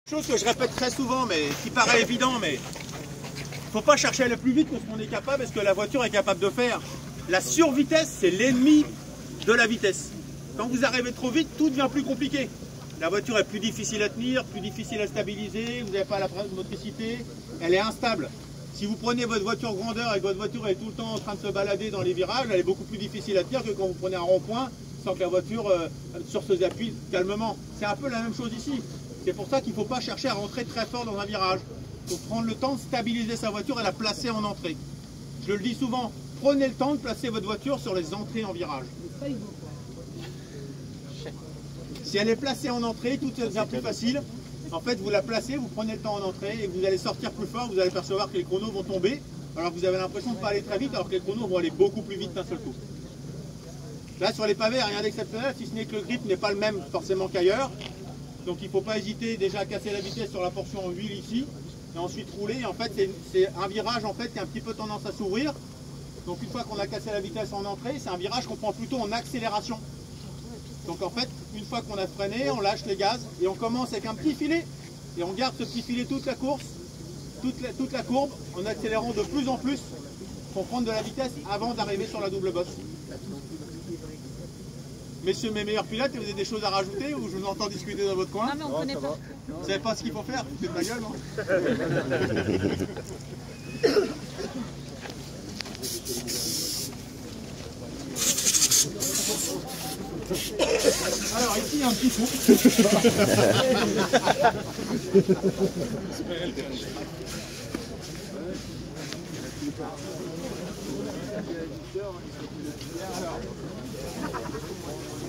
Chose que je répète très souvent, mais qui paraît évident, mais il ne faut pas chercher à aller plus vite que ce qu'on est capable, parce que la voiture est capable de faire. La survitesse, c'est l'ennemi de la vitesse. Quand vous arrivez trop vite, tout devient plus compliqué. La voiture est plus difficile à tenir, plus difficile à stabiliser, vous n'avez pas la motricité, elle est instable. Si vous prenez votre voiture grandeur et que votre voiture est tout le temps en train de se balader dans les virages, elle est beaucoup plus difficile à tenir que quand vous prenez un rond-point sans que la voiture sur ses appuis calmement. C'est un peu la même chose ici. C'est pour ça qu'il ne faut pas chercher à rentrer très fort dans un virage. Il faut prendre le temps de stabiliser sa voiture et la placer en entrée. Je le dis souvent, prenez le temps de placer votre voiture sur les entrées en virage. Si elle est placée en entrée, tout devient plus facile. En fait, vous la placez, vous prenez le temps en entrée et vous allez sortir plus fort, vous allez percevoir que les chronos vont tomber. Alors que vous avez l'impression de ne pas aller très vite, alors que les chronos vont aller beaucoup plus vite d'un seul coup. Là, sur les pavés, rien d'exceptionnel, si ce n'est que le grip n'est pas le même forcément qu'ailleurs. Donc il ne faut pas hésiter déjà à casser la vitesse sur la portion en huile ici, et ensuite rouler. Et en fait, c'est un virage en fait, qui a un petit peu tendance à s'ouvrir. Donc une fois qu'on a cassé la vitesse en entrée, c'est un virage qu'on prend plutôt en accélération. Donc en fait, une fois qu'on a freiné, on lâche les gaz et on commence avec un petit filet. Et on garde ce petit filet toute la course, toute la courbe, en accélérant de plus en plus pour prendre de la vitesse avant d'arriver sur la double bosse. Messieurs mes meilleurs pilotes, vous avez des choses à rajouter ou je vous entends discuter dans votre coin? Non mais on ne connaît pas. Vous savez pas ce qu'il faut faire? Vous faites ma gueule, non? Alors ici il y a un petit trou.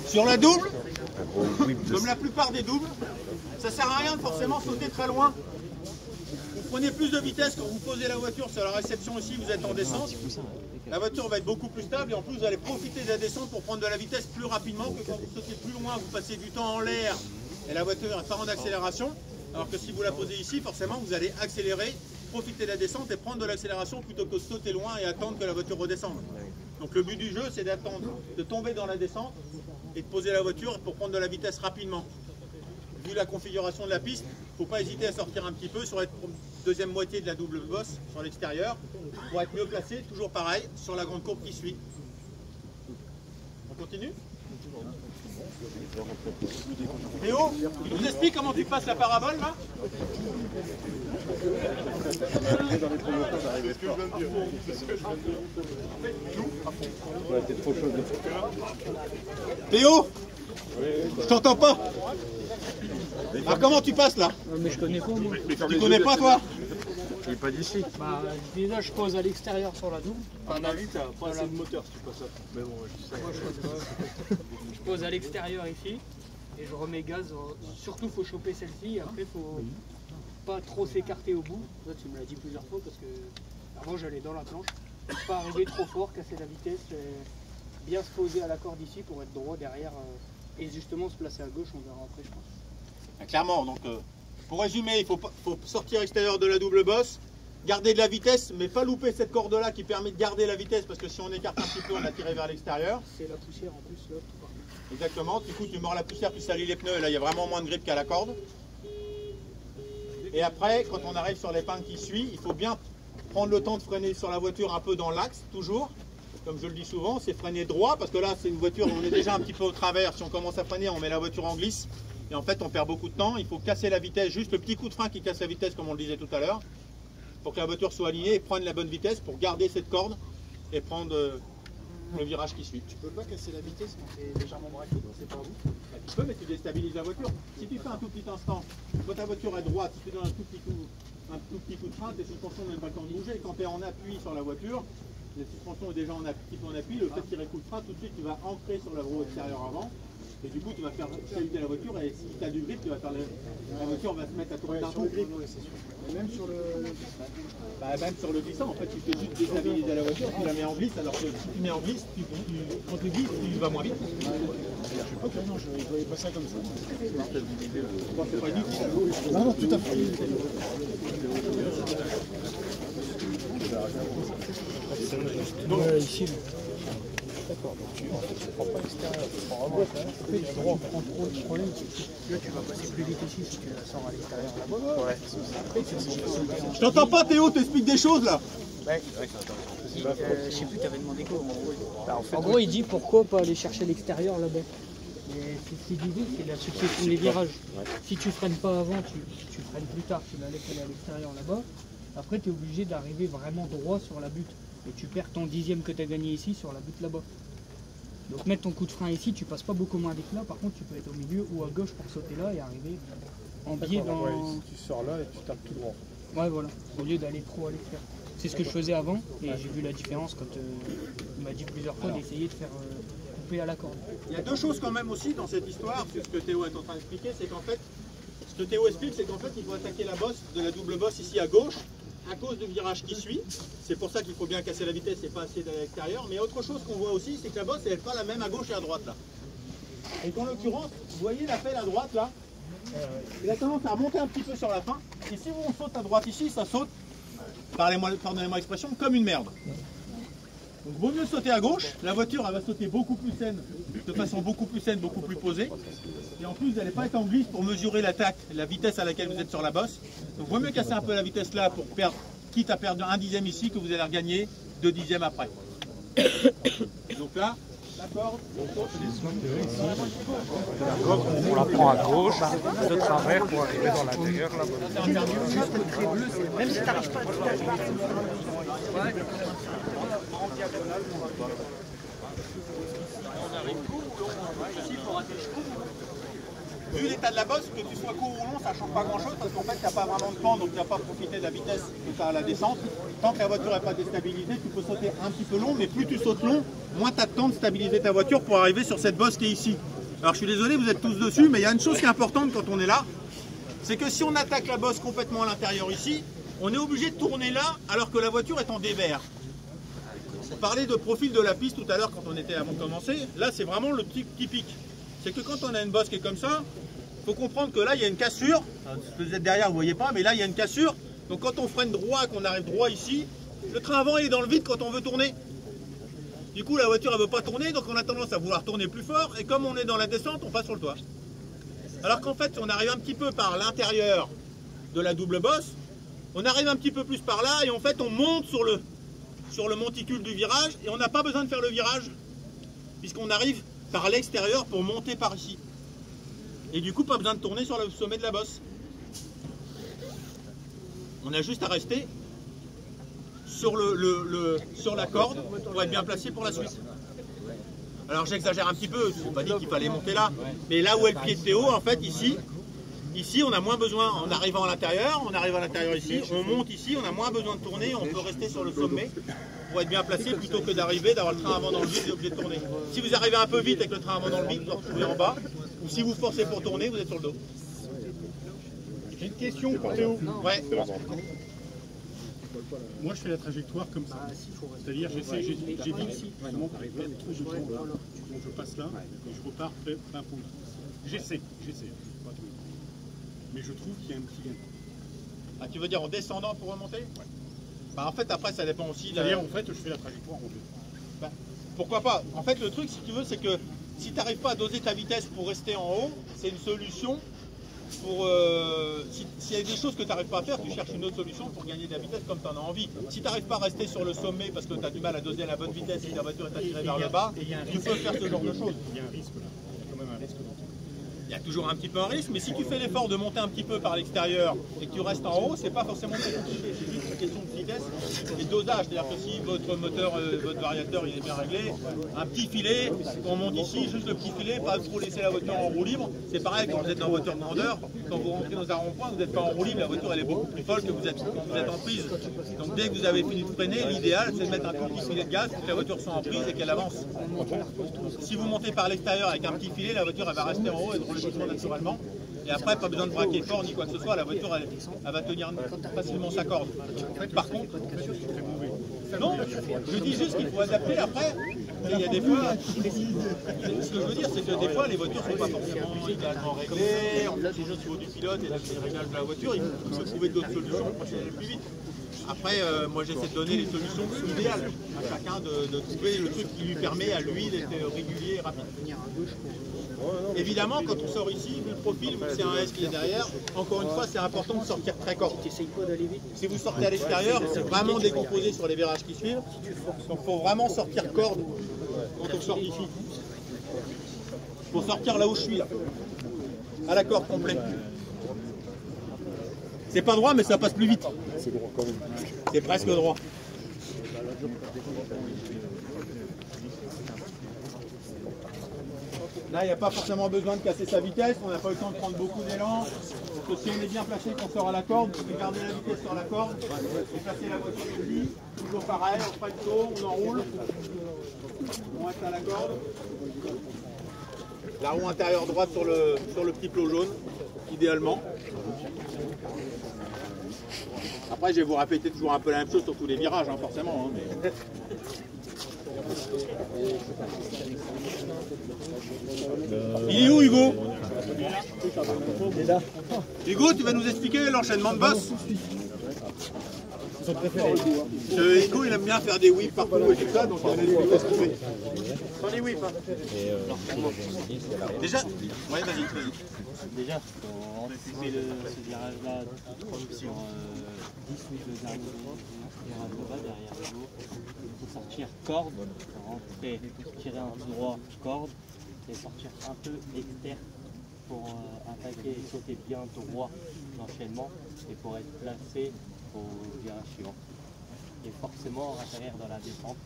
Sur la double, comme la plupart des doubles, ça ne sert à rien de forcément sauter très loin. Vous prenez plus de vitesse quand vous posez la voiture sur la réception ici, vous êtes en descente. La voiture va être beaucoup plus stable et en plus vous allez profiter de la descente pour prendre de la vitesse plus rapidement que quand vous sautez plus loin, vous passez du temps en l'air et la voiture est en accélération. Alors que si vous la posez ici, forcément vous allez accélérer, profiter de la descente et prendre de l'accélération plutôt que de sauter loin et attendre que la voiture redescende. Donc le but du jeu, c'est d'attendre, de tomber dans la descente et de poser la voiture pour prendre de la vitesse rapidement. Vu la configuration de la piste, il ne faut pas hésiter à sortir un petit peu sur la deuxième moitié de la double bosse sur l'extérieur pour être mieux placé, toujours pareil, sur la grande courbe qui suit. On continue? Théo, tu nous expliques comment tu passes la parabole là? Théo, je t'entends pas. Alors comment tu passes là? Mais je connais pas moi. Tu connais pas toi? Il n'est pas d'ici. Bah, déjà je pose à l'extérieur sur la double. Un avis, t'as pas assez de moteur si tu passes ça. Mais bon, je sais. Moi, je pose à l'extérieur ici et je remets gaz. Surtout faut choper celle-ci. Après faut pas trop s'écarter au bout. Ça tu me l'as dit plusieurs fois parce que avant j'allais dans la planche. Pas arriver trop fort, casser la vitesse, bien se poser à la corde ici pour être droit derrière et justement se placer à gauche. On verra après je pense. Clairement, donc pour résumer, il faut sortir extérieur de la double bosse, garder de la vitesse, mais pas louper cette corde-là qui permet de garder la vitesse, parce que si on écarte un petit peu, on a tiré vers l'extérieur. C'est la poussière en plus là. Exactement, du coup tu mords la poussière, tu salis les pneus, et là il y a vraiment moins de grip qu'à la corde. Et après, quand on arrive sur l'épingle qui suit, il faut bien prendre le temps de freiner sur la voiture un peu dans l'axe, toujours. Comme je le dis souvent, c'est freiner droit, parce que là c'est une voiture, on est déjà un petit peu au travers. Si on commence à freiner, on met la voiture en glisse. Et en fait, on perd beaucoup de temps. Il faut casser la vitesse, juste le petit coup de frein qui casse la vitesse, comme on le disait tout à l'heure, pour que la voiture soit alignée et prendre la bonne vitesse pour garder cette corde et prendre le virage qui suit. Tu peux pas casser la vitesse quand tu es légèrement braqué, c'est pas vous. Tu peux, mais tu déstabilises la voiture. Si tu fais un tout petit instant, quand ta voiture est droite, si tu donnes un tout petit coup de frein, tes suspensions n'ont pas le temps de bouger. Et quand tu es en appui sur la voiture, les suspensions sont déjà un petit peu en appui, le fait de tirer coup de frein, tout de suite tu vas ancrer sur la roue extérieure avant. Et du coup, tu vas faire chahuter la voiture et si tu as du grip, tu vas faire la voiture va se mettre à tourner d'un coup. Et même sur le... Bah, même sur le glissant, en fait, tu fais juste déstabiliser la voiture, tu la mets en glisse, alors que si tu mets en glisse, quand tu glisses, tu vas moins vite. Ok, non, je ne voyais pas ça comme ça. Bon, c'est pas du tout. Non, non, tout à fait. Donc, Ici. D'accord, donc tu prends pas l'extérieur, tu prends vraiment l'extérieur. En fait, tu prends trop de problème, c'est que là, tu vas passer plus vite ici si tu la sors à l'extérieur là-bas. Ouais. Après, tu peux sauter en... Je t'entends pas, Théo, t'expliques des choses là. Ouais, je sais plus, t'avais demandé quoi en gros. En gros, il dit pourquoi pas aller chercher l'extérieur là-bas. C'est l'idée, c'est la succession des virages. Si tu freines pas avant, tu freines plus tard, tu la laisses aller à l'extérieur là-bas. Après, tu es obligé d'arriver vraiment droit sur la butte. Et tu perds ton dixième que tu as gagné ici sur la butte là-bas. Donc mettre ton coup de frein ici, tu passes pas beaucoup moins vite là. Par contre, tu peux être au milieu ou à gauche pour sauter là et arriver en biais dans... Ouais, tu sors là et tu tapes tout droit. Ouais, voilà, au lieu d'aller trop à l'extérieur. C'est ce que je faisais avant et j'ai vu la différence quand il m'a dit plusieurs fois d'essayer de faire couper à la corde. Il y a deux choses quand même aussi dans cette histoire, c'est ce que Théo est en train d'expliquer, c'est qu'en fait, ce que Théo explique, c'est qu'en fait, il faut attaquer la bosse de la double bosse ici à gauche, à cause du virage qui suit. C'est pour ça qu'il faut bien casser la vitesse et pas essayer d'aller à l'extérieur. Mais autre chose qu'on voit aussi, c'est que la bosse, elle n'est pas la même à gauche et à droite là. Et qu'en l'occurrence, vous voyez la pelle à droite là, il a tendance à remonter un petit peu sur la fin. Et si on saute à droite ici, ça saute, pardonnez-moi l'expression, comme une merde. Donc vaut mieux sauter à gauche, la voiture elle va sauter beaucoup plus saine, de façon beaucoup plus saine, beaucoup plus posée. Et en plus vous n'allez pas être en glisse pour mesurer l'attaque, la vitesse à laquelle vous êtes sur la bosse. Donc vaut mieux casser un peu la vitesse là pour perdre, quitte à perdre un dixième ici que vous allez regagner 2 dixièmes après. Donc là, la corde, on la prend à gauche, de travers pour arriver dans l'intérieur là-bas. Même si tu n'arrives pas vu l'état de la bosse, que tu sois court ou long, ça ne change pas grand chose parce qu'en fait, il n'y a pas vraiment de pente, donc tu n'as pas profité de la vitesse que tu as à la descente. Tant que la voiture n'est pas déstabilisée, tu peux sauter un petit peu long, mais plus tu sautes long, moins tu as de temps de stabiliser ta voiture pour arriver sur cette bosse qui est ici. Alors je suis désolé, vous êtes tous dessus, mais il y a une chose qui est importante quand on est là, c'est que si on attaque la bosse complètement à l'intérieur ici, on est obligé de tourner là alors que la voiture est en dévers. On parlait de profil de la piste tout à l'heure quand on était avant de commencer, là c'est vraiment le type typique. C'est que quand on a une bosse qui est comme ça, il faut comprendre que là il y a une cassure. Vous êtes derrière, vous ne voyez pas, mais là il y a une cassure. Donc quand on freine droit, qu'on arrive droit ici, le train avant il est dans le vide quand on veut tourner. Du coup la voiture elle ne veut pas tourner, donc on a tendance à vouloir tourner plus fort. Et comme on est dans la descente, on passe sur le toit. Alors qu'en fait on arrive un petit peu par l'intérieur de la double bosse, on arrive un petit peu plus par là et en fait on monte sur le monticule du virage et on n'a pas besoin de faire le virage puisqu'on arrive par l'extérieur pour monter par ici. Et du coup, pas besoin de tourner sur le sommet de la bosse. On a juste à rester sur, sur la corde pour être bien placé pour la suite. Alors j'exagère un petit peu, je n'ai pas dit qu'il fallait monter là. Mais là où est le pied de Théo, en fait, ici on a moins besoin, en arrivant à l'intérieur, on arrive à l'intérieur ici, on monte ici, on a moins besoin de tourner, on peut rester sur le sommet pour être bien placé plutôt que d'arriver, d'avoir le train avant dans le vide et obligé de tourner. Si vous arrivez un peu vite avec le train avant dans le vide, vous vous retrouvez en bas, ou si vous forcez pour tourner, vous êtes sur le dos. J'ai une question pour Théo. Ouais. Moi je fais la trajectoire comme ça. C'est-à-dire j'ai dit vraiment par les trucs je tourne là, donc je passe là et je repars plein pot. J'essaie. Mais je trouve qu'il y a un petit gain. Ah, tu veux dire en descendant pour remonter? Ouais. Bah, en fait après ça dépend aussi de... C'est-à-dire en fait je fais la trajectoire en deux. Bah, pourquoi pas? En fait le truc si tu veux c'est que si tu n'arrives pas à doser ta vitesse pour rester en haut, c'est une solution pour... S'il y a des choses que tu n'arrives pas à faire, tu cherches une autre solution pour gagner de la vitesse comme tu en as envie. Si tu n'arrives pas à rester sur le sommet parce que tu as du mal à doser à la bonne vitesse et la voiture est attirée vers le bas, tu peux faire ce genre de choses. Il y a un risque là. Il y a quand même un risque dans tout. Il y a toujours un petit peu un risque, mais si tu fais l'effort de monter un petit peu par l'extérieur et que tu restes en haut, c'est pas forcément très compliqué, c'est juste une question de vitesse et de dosage. C'est-à-dire que si votre moteur, votre variateur il est bien réglé, un petit filet, on monte ici, juste le petit filet, pas trop laisser la voiture en roue libre. C'est pareil quand vous êtes dans voiture grandeur, quand vous rentrez dans un rond-point, vous n'êtes pas en roue libre, la voiture elle est beaucoup plus folle que vous êtes quand vous êtes en prise. Donc dès que vous avez fini de freiner, l'idéal c'est de mettre un tout petit filet de gaz pour que la voiture soit en prise et qu'elle avance. Si vous montez par l'extérieur avec un petit filet, la voiture elle va rester en haut et être relativement naturellement. Et après, pas besoin de braquer fort ni quoi que ce soit, la voiture elle va tenir facilement sa corde. Par contre, non, je dis juste qu'il faut adapter après. Il y a des fois, ce que je veux dire, c'est que des fois les voitures ne sont pas forcément idéalement réglées, en plus au niveau du pilote et des réglages de la voiture, il faut trouver d'autres solutions pour aller plus vite. Après, moi j'essaie de donner les solutions idéales à chacun de trouver le truc qui lui permet à lui d'être régulier et rapide. Évidemment, quand on sort ici, vu le profil, vu que c'est un S qui est derrière, encore une fois, c'est important de sortir très corde. Si vous sortez à l'extérieur, c'est vraiment décomposé sur les virages qui suivent. Donc il faut vraiment sortir corde quand on sort d'ici. Il faut sortir là où je suis, là. À la corde complète. C'est pas droit, mais ça passe plus vite. C'est droit quand même. C'est presque droit. Là, il n'y a pas forcément besoin de casser sa vitesse, on n'a pas eu le temps de prendre beaucoup d'élan. Parce que si on est bien placé qu'on sort à la corde, vous pouvez garder la vitesse sur la corde, et placer la voiture ici, toujours pareil, on fera le saut, on enroule, on reste à la corde. La roue intérieure droite sur le petit plot jaune, idéalement. Après, je vais vous répéter toujours un peu la même chose sur tous les virages, hein, forcément. Hein, mais... Il est où, Hugo? Hugo, tu vas nous expliquer l'enchaînement de boss? Hugo, il aime bien faire des whips partout et tout ça, donc il va nous expliquer. Sans des whips, hein. Déjà, ouais, vas-y. Déjà, pour anticiper ce virage-là sur 10 ou le dernier virage de bas derrière le dos, il faut sortir corde, rentrer, tirer un tout droit corde et sortir un peu externe pour attaquer et sauter bien droit l'enchaînement et pour être placé au virage suivant. Et forcément atterrir dans la descente,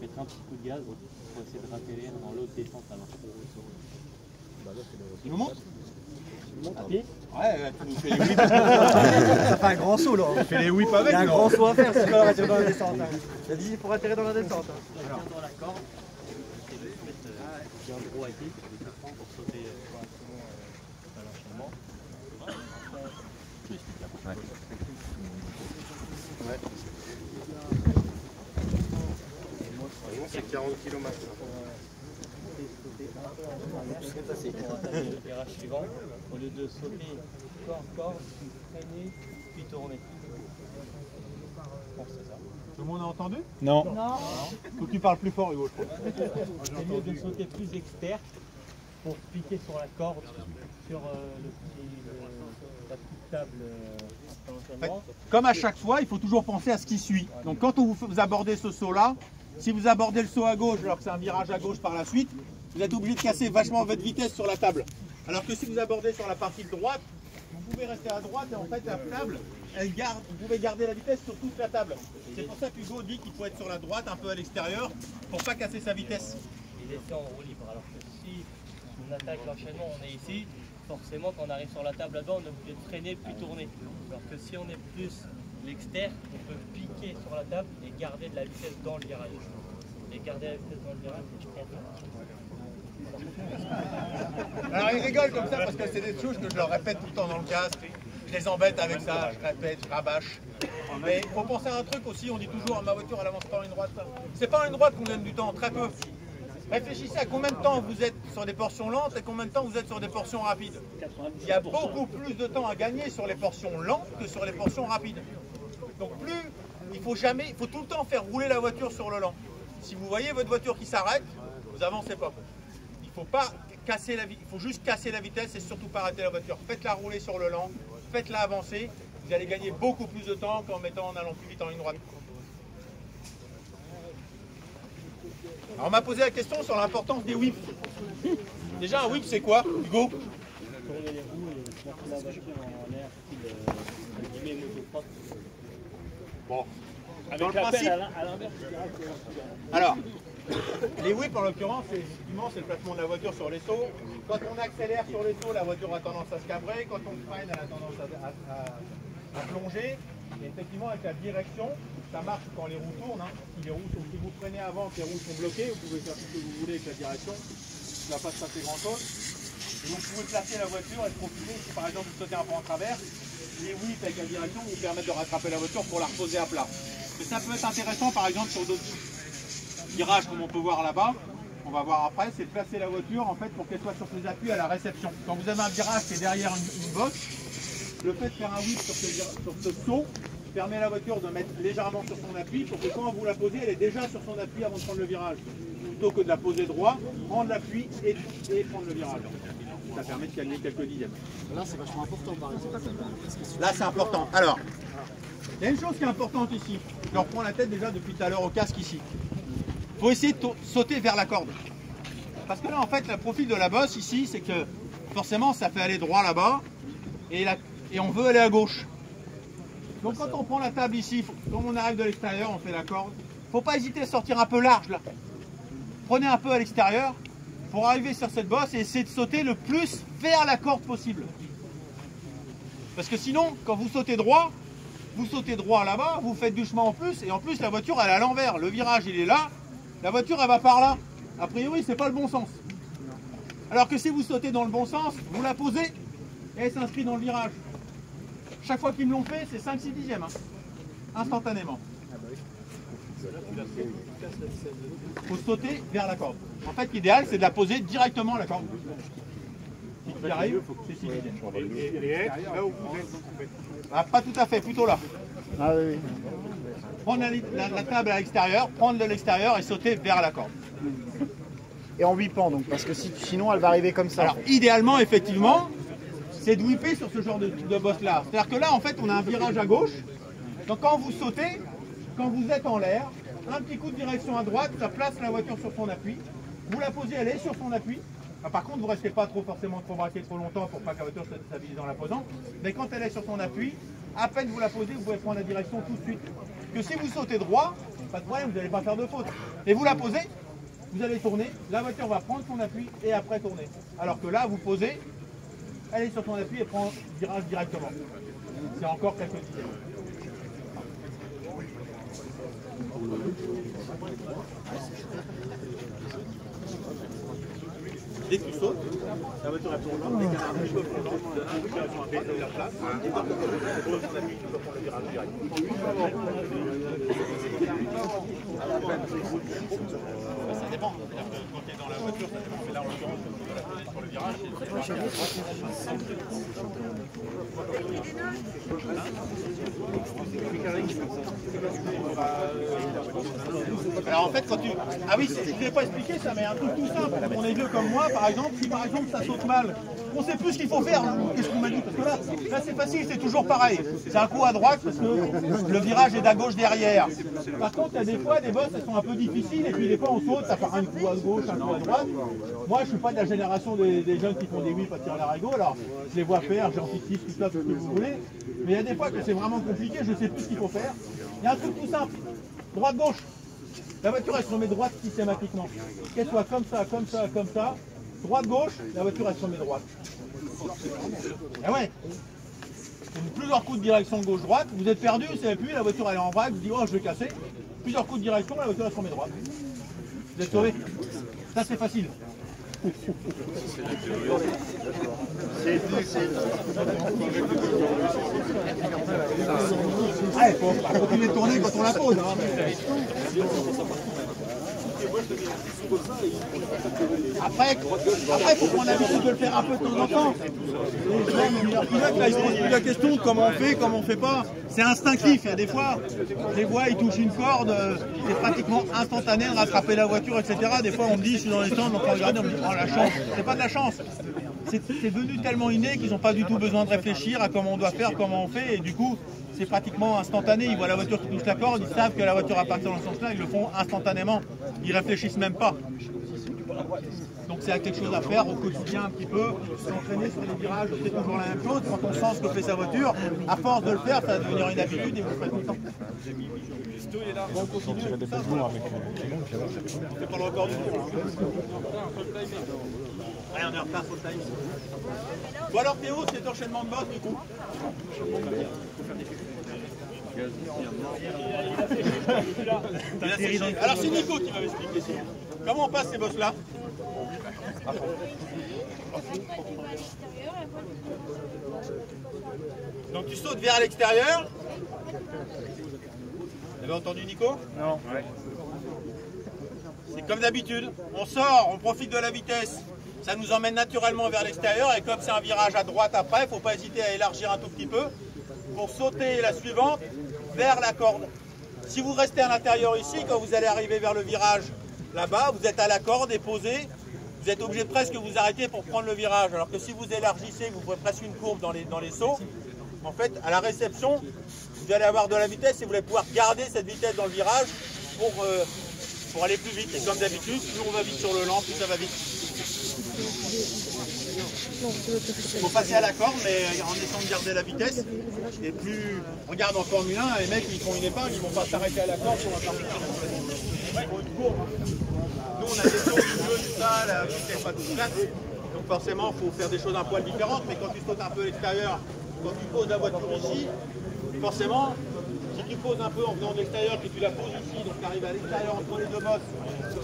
mettre un petit coup de gaz pour essayer de atterrir dans l'autre descente alors. Tu nous montres? À pied? Ouais, tu nous fais les whips. Ça fait un grand saut là. Tu fais les whips avec. Il y a un grand saut à faire si tu veux atterrir dans la descente. Il a dit pour atterrir dans la descente. Dans la corde, et de se mettre bien droit à pied pour sauter correctement à l'enchaînement. C'est 40 km. Pour attaquer le virage suivant, au lieu de sauter corde, freiner, puis tourner. Bon, c'est ça. Tout le monde a entendu? Non. Faut que tu parles plus fort, Hugo, je crois. C'est mieux de sauter plus externe pour piquer sur la corde, sur la petite table l'enchaînement. Comme à chaque fois, il faut toujours penser à ce qui suit. Donc quand vous abordez ce saut-là, si vous abordez le saut à gauche alors que c'est un virage à gauche par la suite, vous êtes obligé de casser vachement votre vitesse sur la table. Alors que si vous abordez sur la partie de droite, vous pouvez rester à droite et en fait la table, vous pouvez garder la vitesse sur toute la table. C'est pour ça qu'Hugo dit qu'il faut être sur la droite, un peu à l'extérieur, pour pas casser sa vitesse. Il est en roue libre, alors que si on attaque l'enchaînement, on est ici, forcément quand on arrive sur la table là-dedans, on est obligé de freiner puis tourner. Alors que si on est plus l'externe, on peut piquer sur la table et garder de la vitesse dans le virage. Et garder la vitesse dans le virage, c'est très Alors ils rigolent comme ça parce que c'est des choses que je leur répète tout le temps dans le casque. Je les embête avec ça, je répète, je rabâche. Mais il faut penser à un truc aussi, on dit toujours ma voiture elle avance pas en une droite. C'est pas en une droite qu'on gagne du temps, très peu. Réfléchissez à combien de temps vous êtes sur des portions lentes et combien de temps vous êtes sur des portions rapides. Il y a beaucoup plus de temps à gagner sur les portions lentes que sur les portions rapides. Donc il faut tout le temps faire rouler la voiture sur le lent. Si vous voyez votre voiture qui s'arrête, vous avancez pas. Il faut pas casser il faut juste casser la vitesse et surtout pas arrêter la voiture. Faites-la rouler sur le lent, faites-la avancer. Vous allez gagner beaucoup plus de temps qu'en en allant plus vite en ligne droite. Alors on m'a posé la question sur l'importance des whips. Déjà un whip c'est quoi, Hugo? tourner les roues et mettre la voiture en l'air, style motocross. Bon. Avec Dans le l'appel principe, à l'inverse, je dirais que... alors, les whips en l'occurrence, effectivement, c'est le placement de la voiture sur les sauts. Quand on accélère sur les sauts, la voiture a tendance à se cabrer. Quand on freine, elle a tendance à plonger. Et effectivement, avec la direction, ça marche quand les roues tournent. Hein. Si vous freinez avant que les roues sont bloquées, vous pouvez faire tout ce que vous voulez avec la direction. Il ne va pas se passer grand-chose. Et donc, vous pouvez placer la voiture et profiter. Si par exemple, vous sautez un peu en travers, les whips avec la direction vous permettent de rattraper la voiture pour la reposer à plat. Mais ça peut être intéressant, par exemple, sur d'autres virages comme on peut voir là-bas, on va voir après, c'est de placer la voiture en fait pour qu'elle soit sur ses appuis à la réception. Quand vous avez un virage qui est derrière une bosse, le fait de faire un whip sur ce saut, permet à la voiture de mettre légèrement sur son appui pour que quand vous la posez, elle est déjà sur son appui avant de prendre le virage. Plutôt que de la poser droit, prendre l'appui et prendre le virage. Ça permet de gagner quelques dixièmes. Là, c'est vachement important, par exemple. Là, c'est important. Alors, il y a une chose qui est importante ici. Je reprends la tête déjà depuis tout à l'heure au casque ici. Il faut essayer de sauter vers la corde. Parce que là, en fait, le profil de la bosse ici, c'est que forcément, ça fait aller droit là-bas et on veut aller à gauche. Donc quand on prend la table ici, quand on arrive de l'extérieur, on fait la corde. Il ne faut pas hésiter à sortir un peu large là. Prenez un peu à l'extérieur pour arriver sur cette bosse et essayer de sauter le plus vers la corde possible. Parce que sinon, quand vous sautez droit là-bas, vous faites du chemin en plus et en plus la voiture elle est à l'envers. Le virage il est là, la voiture elle va par là. A priori c'est pas le bon sens. Alors que si vous sautez dans le bon sens, vous la posez et elle s'inscrit dans le virage. Chaque fois qu'ils me l'ont fait, c'est 5-6 dixièmes, hein, instantanément. Il faut sauter vers la corde. En fait, l'idéal, c'est de la poser directement à la corde. Si tu y arrives, c'est 6 dixièmes. Ah, pas tout à fait, plutôt là. Ah oui. Prendre la table à l'extérieur, prendre de l'extérieur et sauter vers la corde. Et en whippant, donc, parce que sinon, elle va arriver comme ça. Alors, idéalement, effectivement, c'est de whipper sur ce genre de bosse là. C'est-à-dire que là, en fait, on a un virage à gauche. Donc quand vous sautez, quand vous êtes en l'air, un petit coup de direction à droite, ça place la voiture sur son appui. Vous la posez, elle est sur son appui. Ah, par contre, vous ne restez pas forcément trop braqué trop longtemps pour pas que la voiture se stabilise en la posant. Mais quand elle est sur son appui, à peine vous la posez, vous pouvez prendre la direction tout de suite. Que si vous sautez droit, pas de problème, vous n'allez pas faire de faute. Et vous la posez, vous allez tourner, la voiture va prendre son appui et après tourner. Alors que là, vous posez, elle est sur son appui et prend le virage directement. C'est encore quelques dizaines. Dès que tu sautes, la voiture est tournante, dès qu'elle a un petit peu plus lente, un peu direction à baisse de la place, et par contre, tu poses son appui, tu peux prendre le virage direct. Ça dépend. Quand tu es dans la voiture, ça dépend. Mais là, en l'occurrence, tu peux la poser sur le virage. Alors en fait, quand tu... Ah oui, je ne l'ai pas expliqué ça, mais un truc tout simple. On est vieux comme moi, par exemple. Si par exemple ça saute mal, on ne sait plus ce qu'il faut faire. Qu'est-ce qu'on m'a dit? Parce que là c'est facile, c'est toujours pareil. C'est un coup à droite parce que le virage est à gauche derrière. Par contre, il y a des fois, des bosses, elles sont un peu difficiles. Et puis des fois, on saute, ça part un coup à gauche, un coup à droite. Moi, je ne suis pas de la génération des jeunes qui font des whips à tirer l'arigot. Alors, je les vois faire, j'anticipe tout ça, tout ce que vous voulez. Mais il y a des fois que c'est vraiment compliqué, je ne sais plus ce qu'il faut faire. Il y a un truc tout simple. Droite-gauche. La voiture, elle se remet droite systématiquement. Qu'elle soit comme ça, comme ça, comme ça. Droite-gauche, la voiture, elle se remet droite. Et ouais. Plusieurs coups de direction gauche-droite, vous êtes perdu, vous ne savez plus, la voiture elle est en vrac, vous dites oh je vais casser. Plusieurs coups de direction, la voiture elle se remet droite. Vous êtes sauvé. Ça c'est facile. Il faut continuer de tourner quand on la pose. Après, il faut prendre l'habitude de le faire un peu de temps en temps. Les gens, les meilleurs pilotes, là, ils se posent plus la question de comment on fait pas. C'est instinctif. Il y a des fois, je les vois, ils touchent une corde, c'est pratiquement instantané de rattraper la voiture, etc. Des fois, on me dit, je suis dans les stands, on peut regarder, on me dit, oh la chance. C'est pas de la chance. C'est devenu tellement inné qu'ils n'ont pas du tout besoin de réfléchir à comment on doit faire, comment on fait, et du coup, c'est pratiquement instantané. Ils voient la voiture qui touche la corde, ils savent que la voiture va partir dans ce sens-là, ils le font instantanément. Ils réfléchissent même pas. Donc c'est quelque chose à faire au quotidien un petit peu, s'entraîner sur les virages, c'est toujours la même chose. Quand on sent ce que fait sa voiture, à force de le faire, ça va devenir une habitude et vous le faites tout le temps. Bon, on continue. C'est pas le record du tour. Allez, on est en retard sur le time. Bon alors Théo, c'est enchaînement de boss du coup. Alors c'est Nico qui va m'expliquer ça. Comment on passe ces bosses là? Donc tu sautes vers l'extérieur. Vous avez entendu Nico? Non. C'est comme d'habitude, on sort, on profite de la vitesse, ça nous emmène naturellement vers l'extérieur et comme c'est un virage à droite après, il ne faut pas hésiter à élargir un tout petit peu pour sauter la suivante vers la corde. Si vous restez à l'intérieur ici, quand vous allez arriver vers le virage là-bas, vous êtes à la corde et posé, vous êtes obligé de presque vous arrêter pour prendre le virage. Alors que si vous élargissez, vous ferez presque une courbe dans les sauts. En fait, à la réception, vous allez avoir de la vitesse et vous allez pouvoir garder cette vitesse dans le virage pour aller plus vite. Et comme d'habitude, plus on va vite sur le lent, plus ça va vite. Il faut passer à la corde, mais en essayant de garder la vitesse. Et plus, regarde en Formule 1, les mecs ils font une épingle, ils vont pas s'arrêter à la corde pour la partie. Ils font une courbe. Nous on a des sauts du jeu, tout ça, la piste n'est pas toute plate. Donc forcément il faut faire des choses un poil différentes, mais quand tu sautes un peu à l'extérieur, quand tu poses la voiture ici, forcément, si tu poses un peu en venant de l'extérieur, que tu la poses ici, donc tu arrives à l'extérieur entre les deux bosses,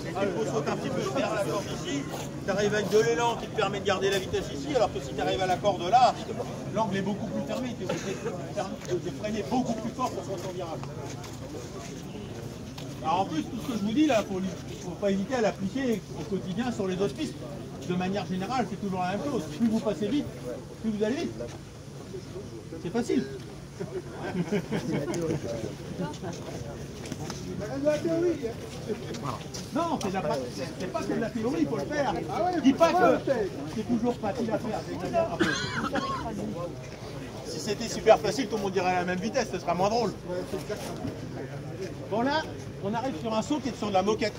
et tu sautes un petit peu vers la corde ici, tu arrives avec de l'élan qui te permet de garder la vitesse ici, alors que si tu arrives à la corde là, l'angle est beaucoup plus fermé, tu es freiné beaucoup plus fort pour prendre ton virage. Alors en plus, tout ce que je vous dis là, il ne faut pas hésiter à l'appliquer au quotidien sur les autres pistes. De manière générale, c'est toujours la même chose. Plus vous passez vite, plus vous allez vite. C'est facile. Non, c'est pas que de la théorie, il faut le faire. Je dis pas que c'est toujours facile à faire. Si c'était super facile, tout le monde dirait à la même vitesse, ce sera moins drôle. Bon là, on arrive sur un saut qui est sur de la moquette.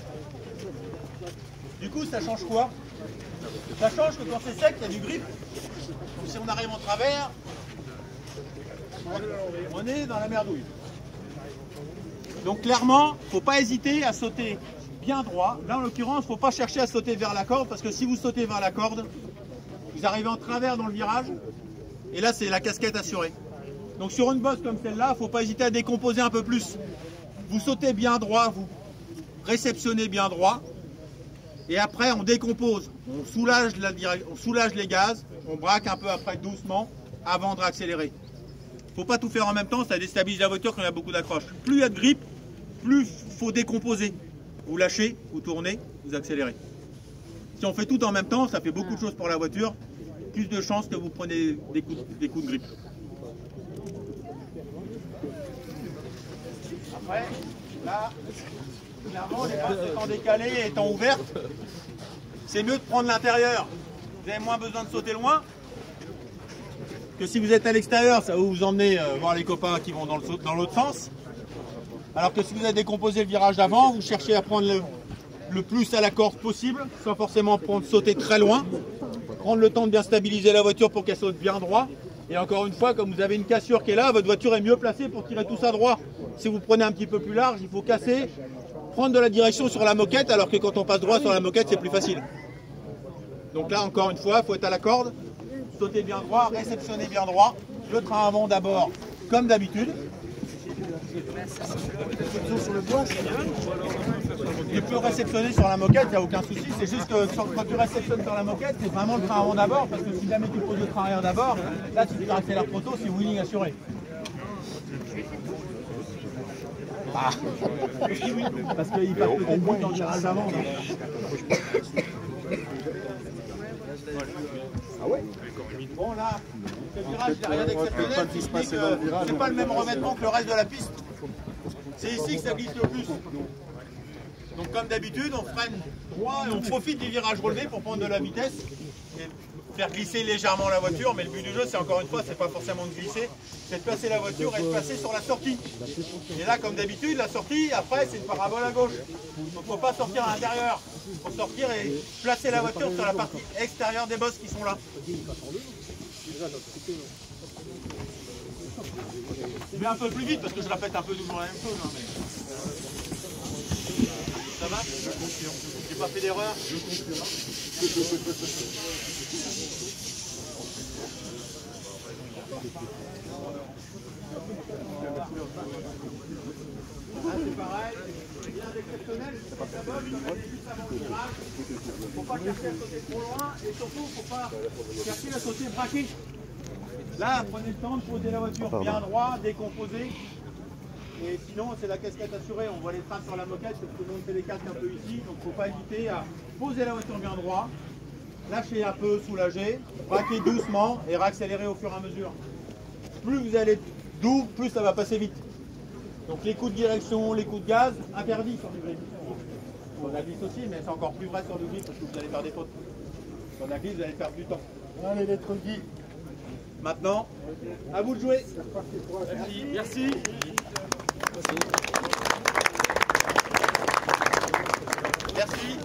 Du coup, ça change quoi? Ça change que quand c'est sec, il y a du grip. Donc, si on arrive en travers, on est dans la merdouille. Donc clairement, il ne faut pas hésiter à sauter bien droit. Là en l'occurrence, il ne faut pas chercher à sauter vers la corde, parce que si vous sautez vers la corde, vous arrivez en travers dans le virage, et là c'est la casquette assurée. Donc sur une bosse comme celle-là, il ne faut pas hésiter à décomposer un peu plus. Vous sautez bien droit, vous réceptionnez bien droit, et après on décompose. On soulage les gaz, on braque un peu après doucement, avant de réaccélérer. Il ne faut pas tout faire en même temps, ça déstabilise la voiture quand il y a beaucoup d'accroches. Plus il y a de grip, plus il faut décomposer. Vous lâchez, vous tournez, vous accélérez. Si on fait tout en même temps, ça fait beaucoup de choses pour la voiture. Plus de chances que vous prenez des coups de grip. Après, là, clairement, les bases étant décalées et étant ouvertes, c'est mieux de prendre l'intérieur. Vous avez moins besoin de sauter loin. Que si vous êtes à l'extérieur, ça va vous emmener voir les copains qui vont dans l'autre sens. Alors que si vous avez décomposé le virage d'avant, vous cherchez à prendre le plus à la corde possible, sans forcément sauter très loin. Prendre le temps de bien stabiliser la voiture pour qu'elle saute bien droit. Et encore une fois, comme vous avez une cassure qui est là, votre voiture est mieux placée pour tirer tout ça droit. Si vous prenez un petit peu plus large, il faut casser, prendre de la direction sur la moquette, alors que quand on passe droit sur la moquette, c'est plus facile. Donc là, encore une fois, il faut être à la corde. Sautez bien droit, réceptionnez bien droit. Le train avant d'abord, comme d'habitude. Tu peux réceptionner sur la moquette, il n'y a aucun souci. C'est juste que quand tu réceptionnes sur la moquette, c'est vraiment le train avant d'abord. Parce que si jamais tu poses le train arrière d'abord, là tu peux accélérer proto, c'est wheeling assuré. Ah. Parce qu'il passe peut-être moins dans le virage avant. Ah ouais. Bon là, le virage il n'y a rien d'exceptionnel, c'est pas le même revêtement que le reste de la piste. C'est ici que ça glisse le plus. Donc comme d'habitude, on freine droit et on profite du virage relevé pour prendre de la vitesse et faire glisser légèrement la voiture, mais le but du jeu c'est encore une fois, c'est pas forcément de glisser, c'est de placer la voiture et de passer sur la sortie. Et là comme d'habitude, la sortie après c'est une parabole à gauche. Donc il ne faut pas sortir à l'intérieur, il faut sortir et placer la voiture sur la partie extérieure des bosses qui sont là. Je vais un peu plus vite parce que je répète un peu toujours la même chose. Hein, mais... Ça va? Je confirme. J'ai pas fait d'erreur? Je confirme. Là c'est pareil, c'est rien d'exceptionnel, c'est pas ça bonne, comme elle est juste avant le virage. Faut pas chercher à sauter trop loin et surtout faut pas chercher à sauter braqué. Là, prenez le temps de poser la voiture bien droit, décomposer. Et sinon, c'est la casquette assurée. On voit les trains sur la moquette, parce que tout le monde fait les casques un peu ici. Donc, il ne faut pas hésiter à poser la voiture bien droit, lâcher un peu, soulager, braquer doucement et réaccélérer au fur et à mesure. Plus vous allez doux, plus ça va passer vite. Donc les coups de direction, les coups de gaz, interdits sur du grip. Sur la glisse aussi, mais c'est encore plus vrai sur du grip parce que vous allez faire des fautes. Sur la glisse, vous allez perdre du temps. Allez les trucs. Maintenant, à vous de jouer. Merci. Merci.